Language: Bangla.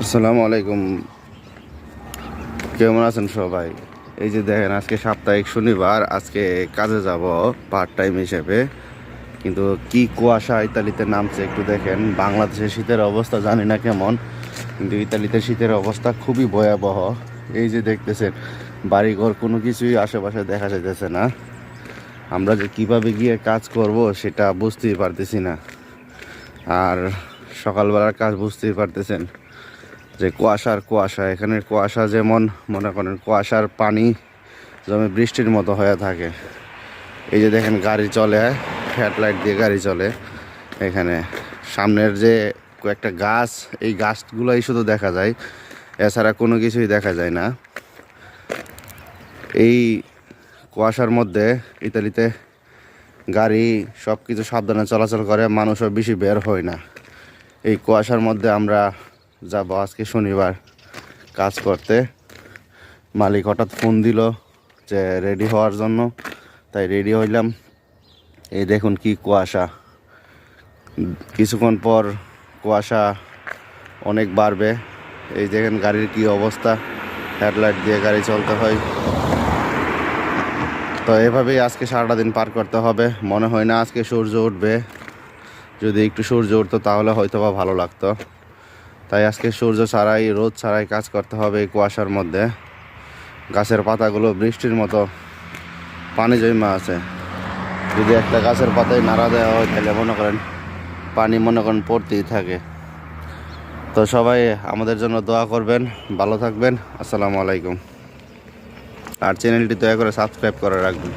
আসসালামু আলাইকুম। কেমন আছেন সবাই? এই যে দেখেন, আজকে সাপ্তাহিক শনিবার, আজকে কাজে যাব পার্ট টাইম হিসেবে। কিন্তু কি কুয়াশা ইতালিতে নামছে একটু দেখেন। বাংলাদেশের শীতের অবস্থা জানি না কেমন, কিন্তু ইতালিতে শীতের অবস্থা খুবই ভয়াবহ। এই যে দেখতেছেন, বাড়িঘর কোনো কিছুই আশেপাশে দেখা যাইতেছে না। আমরা যে কিভাবে গিয়ে কাজ করব সেটা বুঝতেই পারতেছি না। আর সকালবেলার কাজ বুঝতেই পারতেছেন যে কুয়াশা, এখানের কুয়াশা যেমন মনে করেন কুয়াশার পানি জমে বৃষ্টির মতো হয়ে থাকে। এই যে দেখেন গাড়ি চলে, হেডলাইট দিয়ে গাড়ি চলে। এখানে সামনের যে কয়েকটা গাছ, এই গাছগুলোই শুধু দেখা যায়, এছাড়া কোনো কিছুই দেখা যায় না। এই কুয়াশার মধ্যে ইতালিতে গাড়ি সব কিছু সাবধানে চলাচল করে, মানুষও বেশি বের হয় না। এই কুয়াশার মধ্যে আমরা যাব আজকে শনিবার কাজ করতে। মালিক হঠাৎ ফোন দিল যে রেডি হওয়ার জন্য, তাই রেডি হইলাম। এই দেখুন কি কুয়াশা, কিছুক্ষণ পর কুয়াশা অনেক বাড়বে। এই দেখেন গাড়ির কি অবস্থা, হেডলাইট দিয়ে গাড়ি চলতে হয়। তো এভাবেই আজকে সারাটা দিন পার করতে হবে। মনে হয় না আজকে সূর্য উঠবে, যদি একটু সূর্য উঠতো তাহলে হয়তো বা ভালো লাগতো। তাই আজকে সূর্য ছাড়াই, রোদ ছাড়াই কাজ করতে হবে এই কুয়াশার মধ্যে। গাছের পাতাগুলো বৃষ্টির মতো পানি জমা আছে। যদি একটা গাছের পাতায় নাড়া দেওয়া হয় তাহলে মনে করেন পানি পড়তেই থাকে। তো সবাই আমাদের জন্য দোয়া করবেন, ভালো থাকবেন। আসসালামু আলাইকুম। আর চ্যানেলটি দয়া করে সাবস্ক্রাইব করে রাখবেন।